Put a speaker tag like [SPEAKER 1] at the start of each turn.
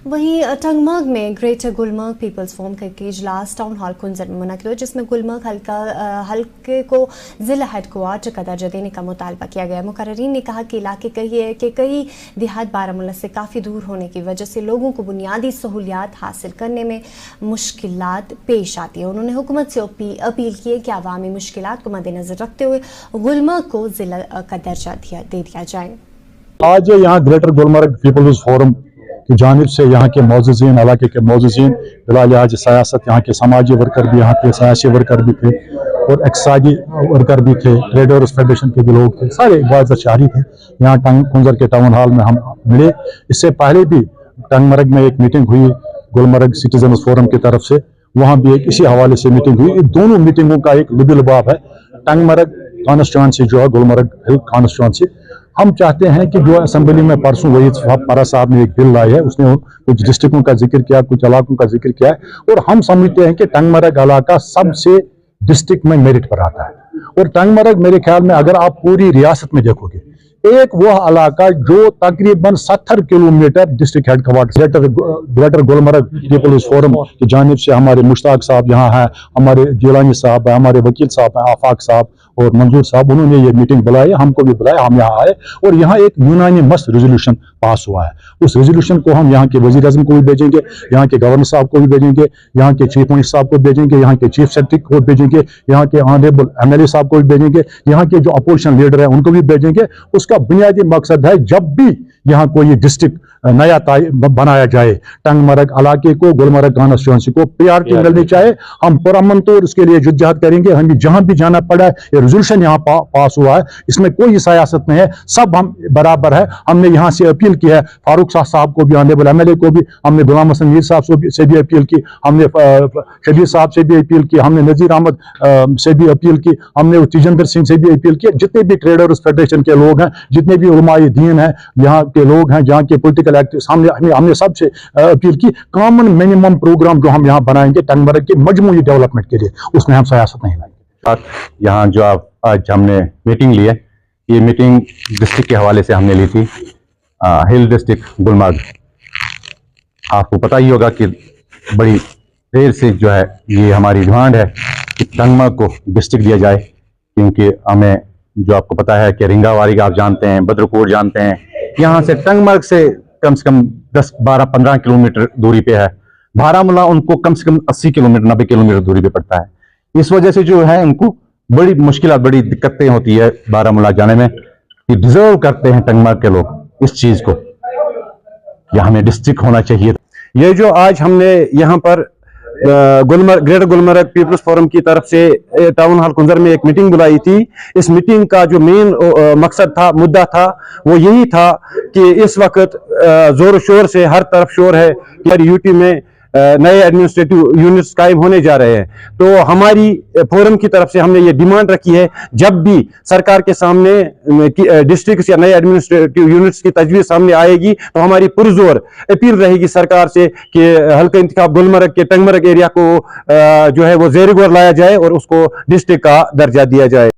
[SPEAKER 1] वहीं टंगमर्ग में greater Gulmarg People's forum का इजलास टाउन हॉल कुंजर में मुनक़िद हुआ, जिसमें गुलमर्ग हल्के को ज़िला हेडक्वार्टर का दर्जा देने का मुतालबा किया गया। मुकर्रीन ने कहा कि इलाके कई देहात बारामूला से काफ़ी दूर होने की वजह से लोगों को बुनियादी सहूलियात हासिल करने में मुश्किलात पेश आती है। उन्होंने हुकूमत से अपील की है कि अवामी मुश्किलात को मद्देनज़र रखते हुए गुलमर्ग को ज़िला का दर्जा दे दिया जाए।
[SPEAKER 2] आज यहाँ ग्रेटर गुलमर्ग पीपल्स फोरम की जानिब से यहाँ के मौजूदीन, इलाके के मौजूदीन, बिलालिहाज सियासत, यहाँ के समाजी वर्कर भी यहाँ थे, सियासी वर्कर भी थे और एक्साइजी वर्कर भी थे, ट्रेडर्स फेडरेशन के भी लोग थे, सारे वाज़ शहरी थे। यहाँ कुंजर के टाउन हॉल में हम मिले। इससे पहले भी टंगमर्ग में एक मीटिंग हुई गुलमर्ग सिटीजन्स फोरम की तरफ से, वहाँ भी एक इसी हवाले से मीटिंग हुई। दोनों मीटिंगों का एक लुबिलबाब है। टंगमर्ग कॉन्स्टिट्यूंसी जो है, गुलमर्ग हिल कॉन्स्टिट्यूंसी, हम चाहते हैं कि जो असेंबली में परसों वहीद पारा साहब ने एक बिल लाई है, उसने कुछ डिस्ट्रिक्टों का जिक्र किया, कुछ इलाकों का जिक्र किया है, और हम समझते हैं कि टंगमर्ग इलाका सबसे डिस्ट्रिक्ट में मेरिट पर आता है। और टंगमर्ग मेरे ख्याल में अगर आप पूरी रियासत में देखोगे, एक वो इलाका जो तकरीबन 70 kilometre district headquarter Greater Gulmarg People's Forum की जानिब से हमारे मुश्ताक साहब यहाँ हैं, हमारे जिलानी साहब हैं, हमारे वकील साहब हैं, आफाक साहब और मंजूर साहब, उन्होंने ये मीटिंग बुलाई, हमको भी बुलाया, हम यहाँ आए और यहाँ एक यूनानिमस रेजोल्यूशन पास हुआ है। उस रेजोल्यूशन को हम यहाँ के वजीर आज़म को भी भेजेंगे, यहाँ के गवर्नर साहब को भी भेजेंगे, यहाँ के चीफ मिनिस्टर साहब को भेजेंगे, यहाँ के चीफ सेक्रेटरी को भेजेंगे, यहाँ के ऑनरेबल एमएलए साहब को भी भेजेंगे, यहाँ के जो अपोजिशन लीडर है उनको भी भेजेंगे। उसका बुनियादी मकसद है, जब भी यहाँ कोई डिस्ट्रिक्ट नया बनाया जाए, टंगमर्ग इलाके को, गुलमर्ग कॉन्स्टिट्यूंसी को प्रायोरिटी मिलनी चाहिए। हम पुरअमन तौर उसके लिए जद्दोजहद करेंगे। हमें जहां भी जाना पड़ा है, ये रेजोल्यूशन यहाँ पास हुआ है, इसमें कोई सियासत नहीं है, सब हम बराबर है। हमने यहाँ से अपील की है, फारूक शाह साहब को भी, ऑनरेबल एमएलए को भी, हमने गुलाम हसन मीर साहब से भी अपील की, हमने शबीर साहब से भी अपील की, हमने नजीर अहमद से भी अपील की, हमने तेजिंदर सिंह से भी अपील की। जितने भी ट्रेडर्स फेडरेशन के लोग हैं, जितने भी उलमाए दीन हैं, यहाँ के लोग हैं, जहाँ के पोलिटिकल एक्टिविस्ट, हमने सबसे अपील की, कॉमन मिनिमम प्रोग्राम जो हम यहाँ बनाएंगे टंगमर्ग के मजमूई डेवलपमेंट के लिए, उसमें हम सियासत नहीं लाएंगे।
[SPEAKER 3] यहाँ जो आज हमने मीटिंग ली है, ये मीटिंग डिस्ट्रिक्ट के हवाले से हमने ली थी, हिल डिस्ट्रिक्ट गुलमर्ग। आपको पता ही होगा कि बड़ी देर से जो है ये हमारी डिमांड है कि टंगमर्ग को डिस्ट्रिक्ट दिया जाए, क्योंकि हमें जो आपको पता है कि रिंगावारी आप जानते हैं, बद्रकोट जानते हैं, यहाँ से टंगमर्ग से कम 10, 12, 15 किलोमीटर दूरी पे है। बारामूला उनको कम से कम 80 किलोमीटर 90 किलोमीटर दूरी पे पड़ता है। इस वजह से जो है उनको बड़ी मुश्किल, बड़ी दिक्कतें होती है बारामूला जाने में। ये डिजर्व करते हैं टंगमर्ग के लोग इस चीज को, यह हमें डिस्ट्रिक्ट होना चाहिए।
[SPEAKER 4] ये जो आज हमने यहाँ पर ग्रेटर गुलमर्ग पीपल्स फोरम की तरफ से टाउन हॉल कुंजर में एक मीटिंग बुलाई थी, इस मीटिंग का जो मेन मकसद था, मुद्दा था, वो यही था कि इस वक्त जोर शोर से हर तरफ शोर है कि यूटी में नए एडमिनिस्ट्रेटिव यूनिट्स कायम होने जा रहे हैं। तो हमारी फोरम की तरफ से हमने ये डिमांड रखी है, जब भी सरकार के सामने डिस्ट्रिक्ट या नए एडमिनिस्ट्रेटिव यूनिट्स की तजवीज़ सामने आएगी, तो हमारी पुरजोर अपील रहेगी सरकार से कि हल्का इंतखाब गुलमर्ग के टंगमर्ग एरिया को जो है वो ज़ेर गौर लाया जाए और उसको डिस्ट्रिक्ट का दर्जा दिया जाए।